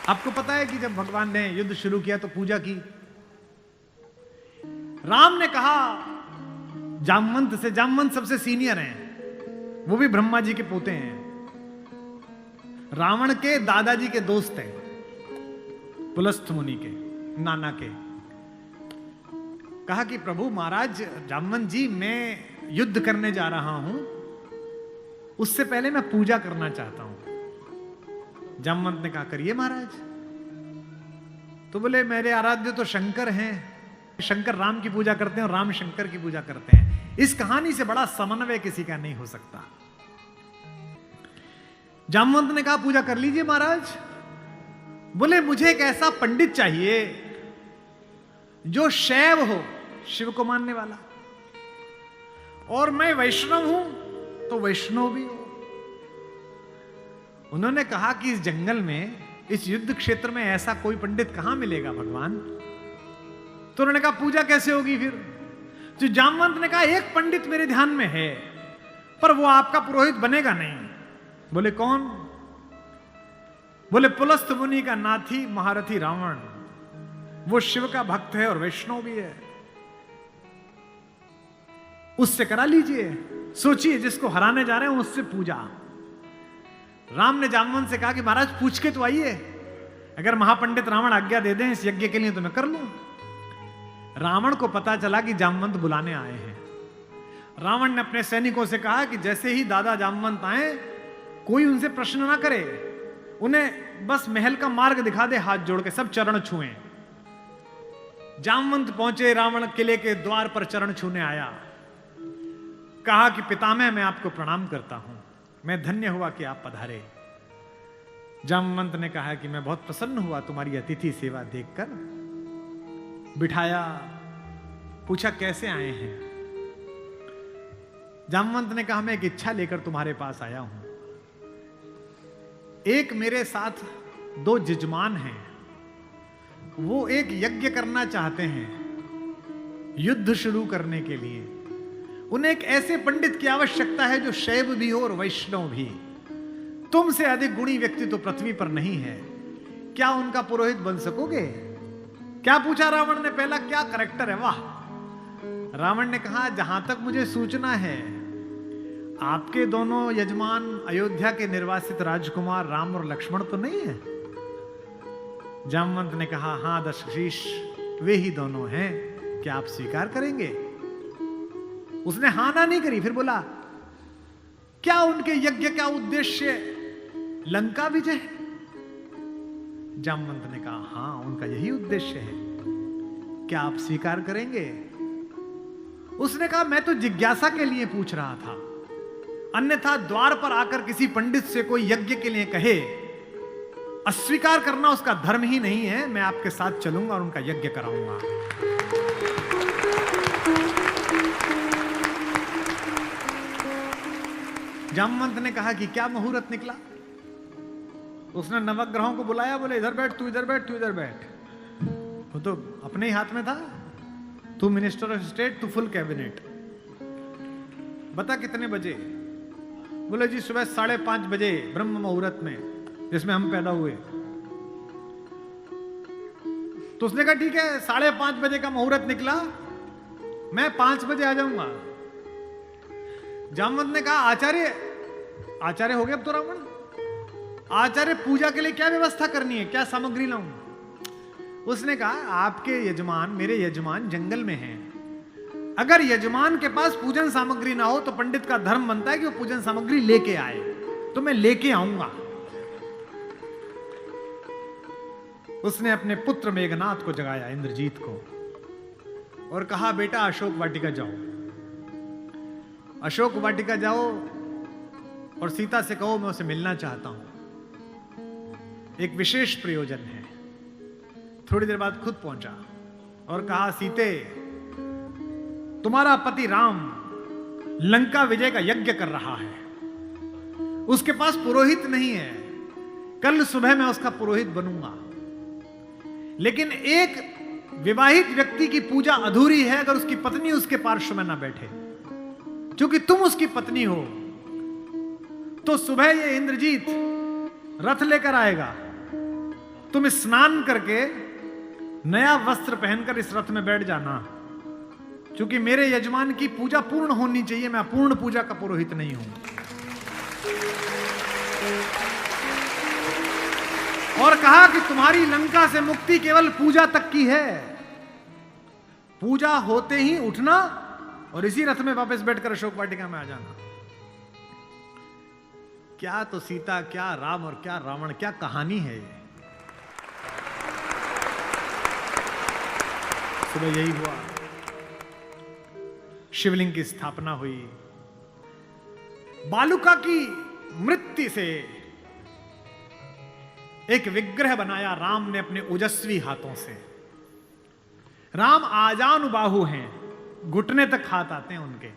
आपको पता है कि जब भगवान ने युद्ध शुरू किया तो पूजा की। राम ने कहा जामवंत से, जामवंत सबसे सीनियर हैं, वो भी ब्रह्मा जी के पोते हैं, रावण के दादाजी के दोस्त हैं, पुलस्त्य मुनि के नाना के। कहा कि प्रभु महाराज जामवंत जी, मैं युद्ध करने जा रहा हूं, उससे पहले मैं पूजा करना चाहता हूं। जामवंत ने कहा करिए महाराज। तो बोले मेरे आराध्य तो शंकर हैं, शंकर राम की पूजा करते हैं और राम शंकर की पूजा करते हैं, इस कहानी से बड़ा समन्वय किसी का नहीं हो सकता। जामवंत ने कहा पूजा कर लीजिए महाराज। बोले मुझे एक ऐसा पंडित चाहिए जो शैव हो, शिव को मानने वाला, और मैं वैष्णव हूं तो वैष्णव भी हो। उन्होंने कहा कि इस जंगल में, इस युद्ध क्षेत्र में ऐसा कोई पंडित कहां मिलेगा भगवान। तो उन्होंने कहा पूजा कैसे होगी फिर। जो जामवंत ने कहा एक पंडित मेरे ध्यान में है, पर वो आपका पुरोहित बनेगा नहीं। बोले कौन। बोले पुलस्त्य मुनि का नाथी महारथी रावण, वो शिव का भक्त है और वैष्णव भी है, उससे करा लीजिए। सोचिए जिसको हराने जा रहे हैं उससे पूजा। राम ने जामवंत से कहा कि महाराज पूछ के तो आइए, अगर महापंडित रावण आज्ञा दे दें इस यज्ञ के लिए तो मैं कर लूं। रावण को पता चला कि जामवंत बुलाने आए हैं। रावण ने अपने सैनिकों से कहा कि जैसे ही दादा जामवंत आए, कोई उनसे प्रश्न ना करे, उन्हें बस महल का मार्ग दिखा दे, हाथ जोड़ के सब चरण छुएं। जामवंत पहुंचे, रावण किले के द्वार पर चरण छूने आया, कहा कि पितामह मैं आपको प्रणाम करता हूं, मैं धन्य हुआ कि आप पधारे। जामवंत ने कहा कि मैं बहुत प्रसन्न हुआ तुम्हारी अतिथि सेवा देखकर। बिठाया, पूछा कैसे आए हैं। जामवंत ने कहा मैं एक इच्छा लेकर तुम्हारे पास आया हूं। एक मेरे साथ दो यजमान हैं, वो एक यज्ञ करना चाहते हैं युद्ध शुरू करने के लिए। उन्हें एक ऐसे पंडित की आवश्यकता है जो शैव भी हो और वैष्णव भी। तुमसे अधिक गुणी व्यक्ति तो पृथ्वी पर नहीं है, क्या उनका पुरोहित बन सकोगे। क्या पूछा रावण ने, पहला क्या करैक्टर है, वाह। रावण ने कहा जहां तक मुझे सूचना है आपके दोनों यजमान अयोध्या के निर्वासित राजकुमार राम और लक्ष्मण तो नहीं है। जामवंत ने कहा हां दशशीष, वे ही दोनों हैं, क्या आप स्वीकार करेंगे। उसने हां ना नहीं करी, फिर बोला क्या उनके यज्ञ का उद्देश्य लंका विजय। जामवंत ने कहा हां उनका यही उद्देश्य है, क्या आप स्वीकार करेंगे। उसने कहा मैं तो जिज्ञासा के लिए पूछ रहा था, अन्यथा द्वार पर आकर किसी पंडित से कोई यज्ञ के लिए कहे, अस्वीकार करना उसका धर्म ही नहीं है। मैं आपके साथ चलूंगा और उनका यज्ञ कराऊंगा। जामवंत ने कहा कि क्या मुहूर्त निकला। उसने नवग्रहों को बुलाया, बोले इधर बैठ, तू इधर बैठ, तू इधर बैठ। वो तो अपने ही हाथ में था, तू मिनिस्टर ऑफ स्टेट, तू फुल कैबिनेट। बता कितने बजे। बोले जी सुबह 5:30 बजे ब्रह्म मुहूर्त में, जिसमें हम पैदा हुए। तो उसने कहा ठीक है, 5:30 बजे का मुहूर्त निकला, मैं 5 बजे आ जाऊंगा। जामवंत ने कहा आचार्य हो गया अब तो रावण। आचार्य पूजा के लिए क्या व्यवस्था करनी है, क्या सामग्री लाऊं। उसने कहा आपके यजमान, मेरे यजमान जंगल में हैं, अगर यजमान के पास पूजन सामग्री ना हो तो पंडित का धर्म बनता है कि वो पूजन सामग्री लेके आए, तो मैं लेके आऊंगा। उसने अपने पुत्र मेघनाथ को जगाया, इंद्रजीत को, और कहा बेटा अशोक वाटिका जाओ, अशोक वाटिका जाओ और सीता से कहो मैं उसे मिलना चाहता हूं, एक विशेष प्रयोजन है। थोड़ी देर बाद खुद पहुंचा और कहा सीते, तुम्हारा पति राम लंका विजय का यज्ञ कर रहा है, उसके पास पुरोहित नहीं है, कल सुबह मैं उसका पुरोहित बनूंगा। लेकिन एक विवाहित व्यक्ति की पूजा अधूरी है अगर उसकी पत्नी उसके पार्श्व में ना बैठे। क्योंकि तुम उसकी पत्नी हो, तो सुबह ये इंद्रजीत रथ लेकर आएगा, तुम स्नान करके नया वस्त्र पहनकर इस रथ में बैठ जाना, क्योंकि मेरे यजमान की पूजा पूर्ण होनी चाहिए, मैं अपूर्ण पूजा का पुरोहित नहीं हूं। और कहा कि तुम्हारी लंका से मुक्ति केवल पूजा तक की है, पूजा होते ही उठना और इसी रथ में वापस बैठकर अशोक वाटिका में आ जाना। क्या तो सीता, क्या राम और क्या रावण, क्या कहानी है ये। सुबह यही हुआ, शिवलिंग की स्थापना हुई, बालुका की मृत्यु से एक विग्रह बनाया राम ने अपने ओजस्वी हाथों से। राम आजानुबाहु हैं, घुटने तक हाथ आते हैं उनके,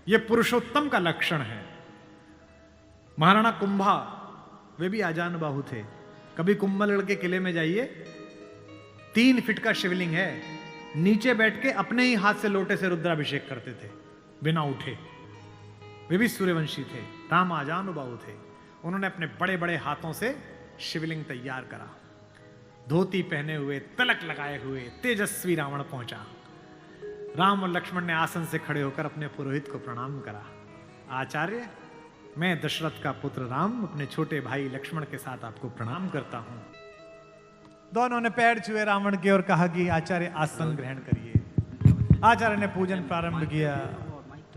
ये पुरुषोत्तम का लक्षण है। महाराणा कुंभा वे भी आजानुबाहु थे। कभी कुंभलगढ़ के किले में जाइए, 3 फीट का शिवलिंग है, नीचे बैठ के अपने ही हाथ से लोटे से रुद्राभिषेक करते थे बिना उठे। वे भी सूर्यवंशी थे। राम आजानुबाहु थे, उन्होंने अपने बड़े बड़े हाथों से शिवलिंग तैयार करा। धोती पहने हुए, तिलक लगाए हुए तेजस्वी रावण पहुंचा। राम और लक्ष्मण ने आसन से खड़े होकर अपने पुरोहित को प्रणाम करा। आचार्य, मैं दशरथ का पुत्र राम अपने छोटे भाई लक्ष्मण के साथ आपको प्रणाम करता हूं। दोनों ने पैर छुए रावण के और कहा कि आचार्य आसन ग्रहण करिए। आचार्य ने पूजन प्रारंभ किया।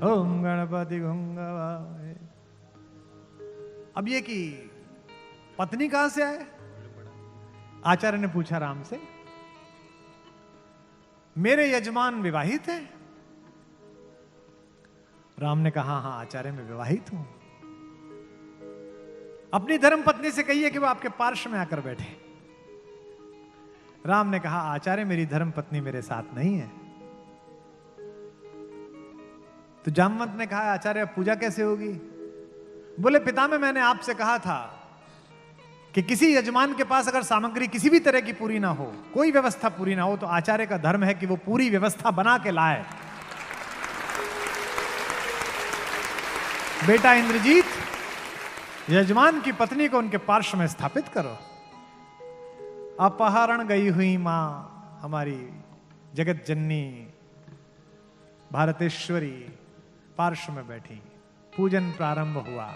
ओम गणपति गंगावाय। अब ये कि पत्नी कहां से आए? आचार्य ने पूछा राम से। मेरे यजमान विवाहित है? राम ने कहा हाँ आचार्य मैं विवाहित हूं। अपनी धर्म पत्नी से कहिए कि वो आपके पार्श्व में आकर बैठे। राम ने कहा आचार्य मेरी धर्म पत्नी मेरे साथ नहीं है। तो जामवंत ने कहा आचार्य अब पूजा कैसे होगी? बोले पितामह मैंने आपसे कहा था कि किसी यजमान के पास अगर सामग्री किसी भी तरह की पूरी ना हो, कोई व्यवस्था पूरी ना हो, तो आचार्य का धर्म है कि वो पूरी व्यवस्था बना के लाए। बेटा इंद्रजीत, यजमान की पत्नी को उनके पार्श्व में स्थापित करो। अपहरण गई हुई मां हमारी जगत जननी भारतेश्वरी पार्श्व में बैठी। पूजन प्रारंभ हुआ,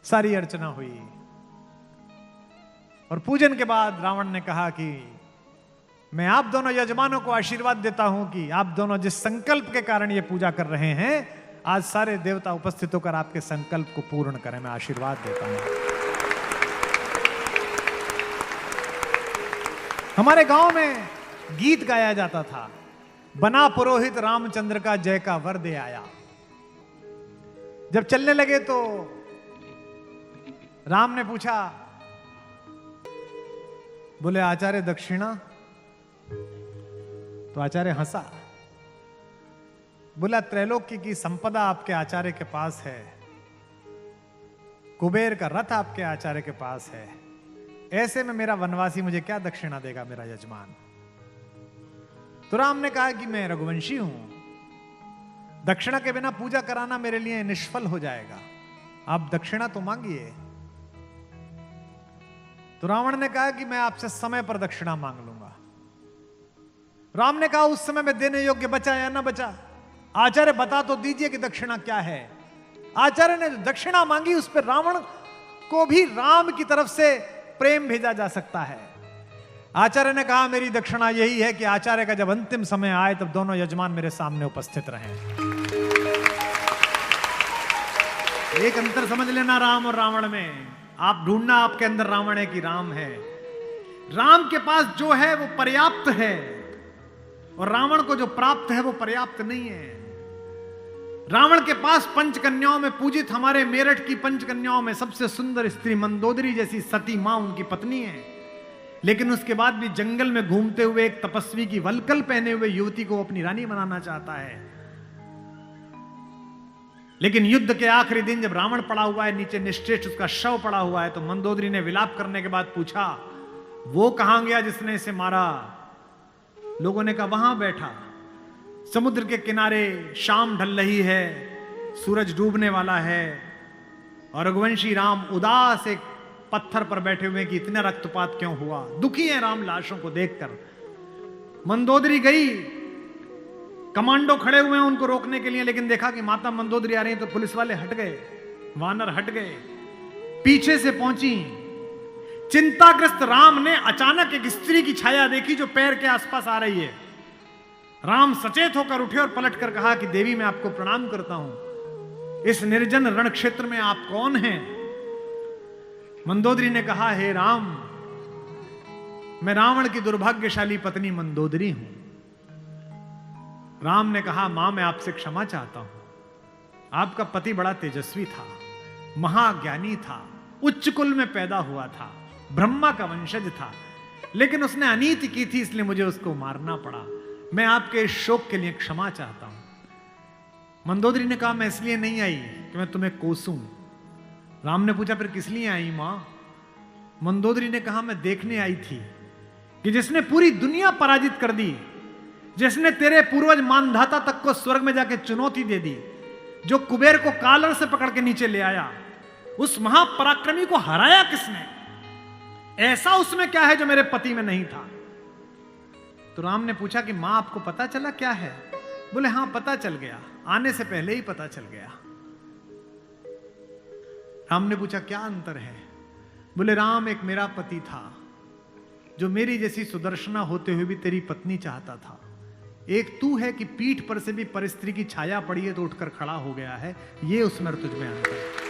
सारी अर्चना हुई और पूजन के बाद रावण ने कहा कि मैं आप दोनों यजमानों को आशीर्वाद देता हूं कि आप दोनों जिस संकल्प के कारण ये पूजा कर रहे हैं, आज सारे देवता उपस्थित होकर आपके संकल्प को पूर्ण करें। मैं आशीर्वाद देता हूं। हमारे गांव में गीत गाया जाता था, बना पुरोहित रामचंद्र का जय का वर दे आया। जब चलने लगे तो राम ने पूछा, बोले आचार्य दक्षिणा? तो आचार्य हंसा। बोला त्रैलोक्य की संपदा आपके आचार्य के पास है, कुबेर का रथ आपके आचार्य के पास है, ऐसे में मेरा वनवासी मुझे क्या दक्षिणा देगा मेरा यजमान? तो राम ने कहा कि मैं रघुवंशी हूं, दक्षिणा के बिना पूजा कराना मेरे लिए निष्फल हो जाएगा, आप दक्षिणा तो मांगिए। तो रावण ने कहा कि मैं आपसे समय पर दक्षिणा मांग लूंगा। राम ने कहा उस समय में देने योग्य बचा या ना बचा? आचार्य बता तो दीजिए कि दक्षिणा क्या है। आचार्य ने जो दक्षिणा मांगी उस पर रावण को भी राम की तरफ से प्रेम भेजा जा सकता है। आचार्य ने कहा मेरी दक्षिणा यही है कि आचार्य का जब अंतिम समय आए तब दोनों यजमान मेरे सामने उपस्थित रहें। एक अंतर समझ लेना राम और रावण में। आप ढूंढना आपके अंदर रावण है कि राम है। राम के पास जो है वो पर्याप्त है और रावण को जो प्राप्त है वो पर्याप्त नहीं है। रावण के पास पंचकन्याओं में पूजित हमारे मेरठ की पंचकन्याओं में सबसे सुंदर स्त्री मंदोदरी जैसी सती मां उनकी पत्नी है, लेकिन उसके बाद भी जंगल में घूमते हुए एक तपस्वी की वलकल पहने हुए युवती को अपनी रानी बनाना चाहता है। लेकिन युद्ध के आखिरी दिन जब रावण पड़ा हुआ है, नीचे निश्चेष्ट उसका शव पड़ा हुआ है, तो मंदोदरी ने विलाप करने के बाद पूछा वो कहां गया जिसने इसे मारा? लोगों ने कहा वहां बैठा। समुद्र के किनारे शाम ढल रही है, सूरज डूबने वाला है और रघुवंशी राम उदास एक पत्थर पर बैठे हुए कि इतना रक्तपात क्यों हुआ, दुखी है राम लाशों को देखकर। मंदोदरी गई, कमांडो खड़े हुए हैं उनको रोकने के लिए, लेकिन देखा कि माता मंदोदरी आ रही है तो पुलिस वाले हट गए, वानर हट गए, पीछे से पहुंची। चिंताग्रस्त राम ने अचानक एक स्त्री की छाया देखी जो पैर के आसपास आ रही है। राम सचेत होकर उठे और पलटकर कहा कि देवी मैं आपको प्रणाम करता हूं, इस निर्जन रण क्षेत्र में आप कौन हैं? मंदोदरी ने कहा, हे राम, मैं रावण की दुर्भाग्यशाली पत्नी मंदोदरी हूं। राम ने कहा, मां मैं आपसे क्षमा चाहता हूं, आपका पति बड़ा तेजस्वी था, महाज्ञानी था, उच्च कुल में पैदा हुआ था, ब्रह्मा का वंशज था, लेकिन उसने अनीति की थी इसलिए मुझे उसको मारना पड़ा। मैं आपके इस शोक के लिए क्षमा चाहता हूं। मंदोदरी ने कहा, मैं इसलिए नहीं आई कि मैं तुम्हें कोसूं। राम ने पूछा, फिर किस लिए आई मां? मंदोदरी ने कहा, मैं देखने आई थी कि जिसने पूरी दुनिया पराजित कर दी, जिसने तेरे पूर्वज मानधाता तक को स्वर्ग में जाके चुनौती दे दी, जो कुबेर को कालर से पकड़ के नीचे ले आया, उस महापराक्रमी को हराया किसने? ऐसा उसमें क्या है जो मेरे पति में नहीं था? तो राम ने पूछा कि मां आपको पता चला क्या है? बोले, हां पता चल गया, आने से पहले ही पता चल गया। राम ने पूछा, क्या अंतर है? बोले, राम एक मेरा पति था जो मेरी जैसी सुदर्शना होते हुए भी तेरी पत्नी चाहता था, एक तू है कि पीठ पर से भी परस्त्री की छाया पड़ी है तो उठकर खड़ा हो गया है, ये उसमें तुझ में अंतर है।